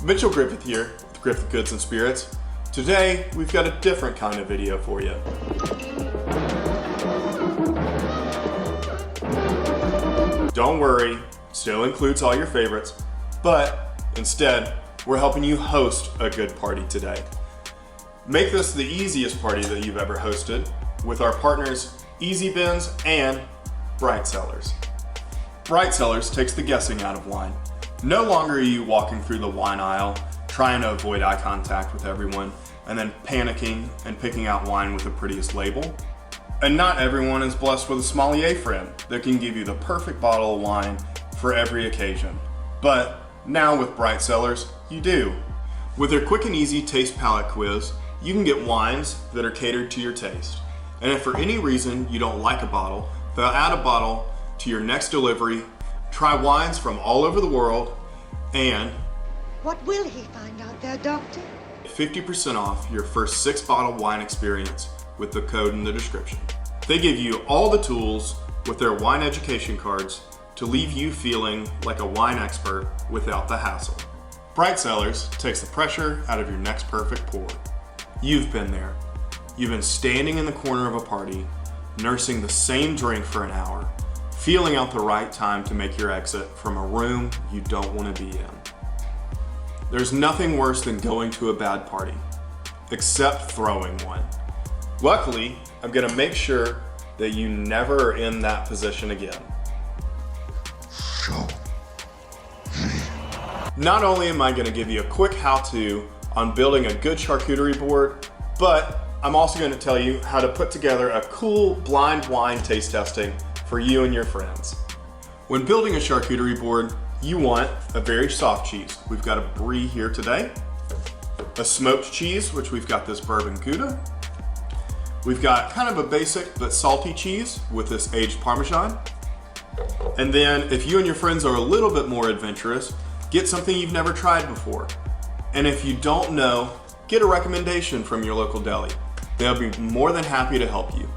Mitchell Griffith here with Griffith Goods and Spirits. Today, we've got a different kind of video for you. Don't worry, still includes all your favorites, but instead, we're helping you host a good party today. Make this the easiest party that you've ever hosted with our partners Easy Bins and Bright Cellars. Bright Cellars takes the guessing out of wine. No longer are you walking through the wine aisle, trying to avoid eye contact with everyone, and then panicking and picking out wine with the prettiest label. And not everyone is blessed with a sommelier friend that can give you the perfect bottle of wine for every occasion. But now with Bright Cellars, you do. With their quick and easy taste palette quiz, you can get wines that are catered to your taste. And if for any reason you don't like a bottle, they'll add a bottle to your next delivery. Try wines from all over the world, and what will he find out there, Doctor? 50% off your first 6-bottle wine experience with the code in the description. They give you all the tools with their wine education cards to leave you feeling like a wine expert without the hassle. Bright Cellars takes the pressure out of your next perfect pour. You've been there. You've been standing in the corner of a party, nursing the same drink for an hour, feeling out the right time to make your exit from a room you don't want to be in. There's nothing worse than going to a bad party, except throwing one. Luckily, I'm gonna make sure that you never are in that position again. Not only am I gonna give you a quick how-to on building a good charcuterie board, but I'm also gonna tell you how to put together a cool blind wine taste testing for you and your friends. When building a charcuterie board, you want a very soft cheese. We've got a brie here today. A smoked cheese, which we've got this bourbon Gouda. We've got kind of a basic but salty cheese with this aged Parmesan. And then if you and your friends are a little bit more adventurous, get something you've never tried before. And if you don't know, get a recommendation from your local deli. They'll be more than happy to help you.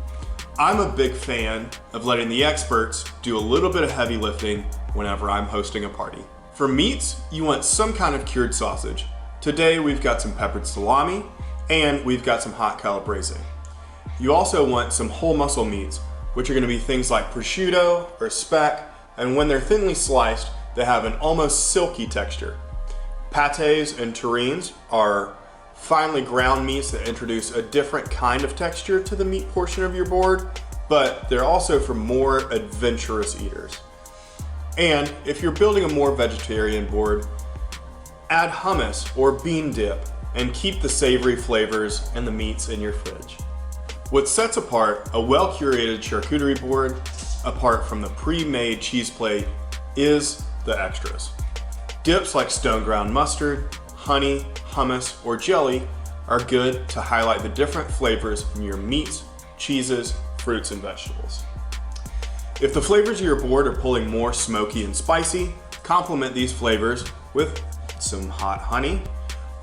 I'm a big fan of letting the experts do a little bit of heavy lifting whenever I'm hosting a party. For meats, you want some kind of cured sausage. Today we've got some peppered salami and we've got some hot calabrese. You also want some whole muscle meats, which are going to be things like prosciutto or speck, and when they're thinly sliced, they have an almost silky texture. Pâtés and terrines are finely ground meats that introduce a different kind of texture to the meat portion of your board, but they're also for more adventurous eaters. And if you're building a more vegetarian board, add hummus or bean dip and keep the savory flavors and the meats in your fridge. What sets apart a well-curated charcuterie board apart from the pre-made cheese plate is the extras. Dips like stone ground mustard, honey, hummus, or jelly are good to highlight the different flavors from your meats, cheeses, fruits, and vegetables. If the flavors of your board are pulling more smoky and spicy, complement these flavors with some hot honey,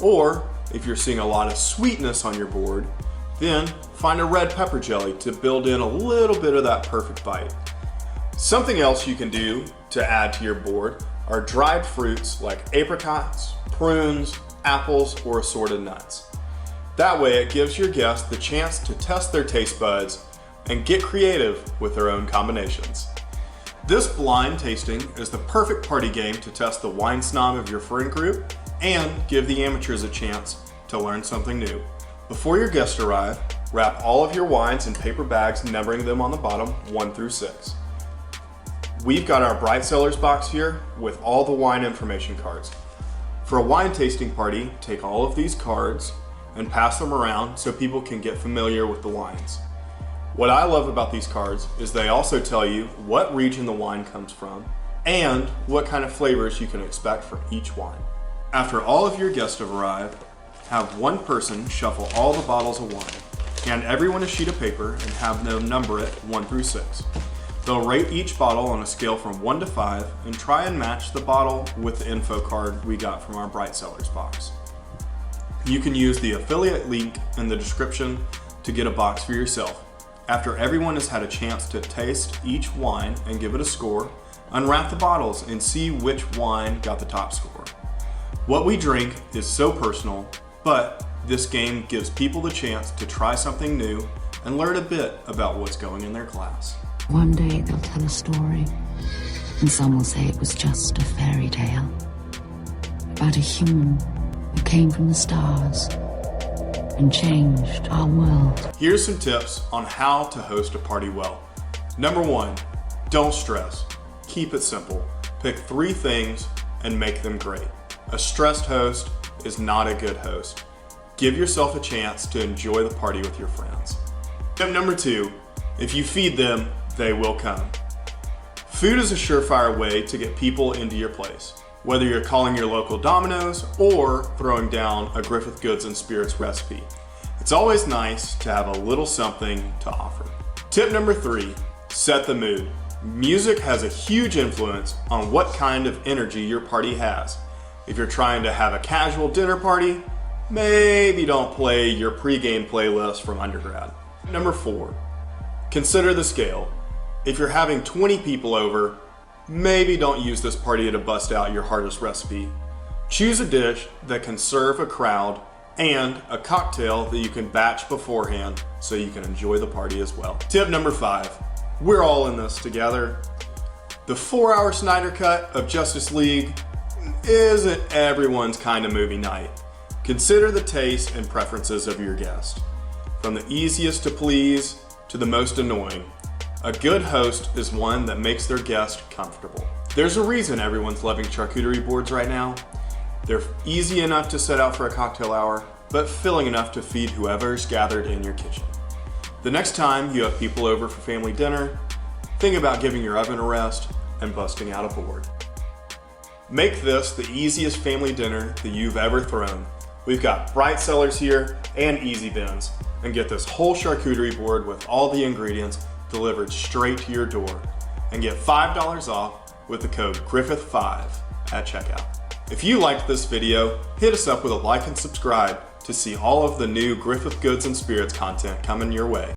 or if you're seeing a lot of sweetness on your board, then find a red pepper jelly to build in a little bit of that perfect bite. Something else you can do to add to your board are dried fruits like apricots, prunes, apples, or assorted nuts. That way it gives your guests the chance to test their taste buds and get creative with their own combinations. This blind tasting is the perfect party game to test the wine snob of your friend group and give the amateurs a chance to learn something new. Before your guests arrive, wrap all of your wines in paper bags, numbering them on the bottom 1 through 6. We've got our Bright Cellars box here with all the wine information cards. For a wine tasting party, take all of these cards and pass them around so people can get familiar with the wines. What I love about these cards is they also tell you what region the wine comes from and what kind of flavors you can expect from each wine. After all of your guests have arrived, have one person shuffle all the bottles of wine. Hand everyone a sheet of paper and have them number it 1 through 6. They'll rate each bottle on a scale from 1 to 5 and try and match the bottle with the info card we got from our Bright Cellars box. You can use the affiliate link in the description to get a box for yourself. After everyone has had a chance to taste each wine and give it a score, unwrap the bottles and see which wine got the top score. What we drink is so personal, but this game gives people the chance to try something new and learn a bit about what's going in their glass. One day they'll tell a story, and some will say it was just a fairy tale about a human who came from the stars and changed our world. Here's some tips on how to host a party well. Number 1, don't stress. Keep it simple. Pick 3 things and make them great. A stressed host is not a good host. Give yourself a chance to enjoy the party with your friends. Tip number 2, if you feed them, they will come. Food is a surefire way to get people into your place, whether you're calling your local Domino's or throwing down a Griffithgoodsandspirits recipe. It's always nice to have a little something to offer. Tip number 3, set the mood. Music has a huge influence on what kind of energy your party has. If you're trying to have a casual dinner party, maybe don't play your pregame playlist from undergrad. Number 4, consider the scale. If you're having 20 people over, maybe don't use this party to bust out your hardest recipe. Choose a dish that can serve a crowd and a cocktail that you can batch beforehand so you can enjoy the party as well. Tip number 5, we're all in this together. The 4-hour Snyder Cut of Justice League isn't everyone's kind of movie night. Consider the taste and preferences of your guest. From the easiest to please to the most annoying, a good host is one that makes their guest comfortable. There's a reason everyone's loving charcuterie boards right now. They're easy enough to set out for a cocktail hour, but filling enough to feed whoever's gathered in your kitchen. The next time you have people over for family dinner, think about giving your oven a rest and busting out a board. Make this the easiest family dinner that you've ever thrown. We've got Bright Cellars here and Easy Bins, and get this whole charcuterie board with all the ingredients delivered straight to your door. And get $5 off with the code Griffith5 at checkout. If you liked this video, hit us up with a like and subscribe to see all of the new Griffith Goods and Spirits content coming your way.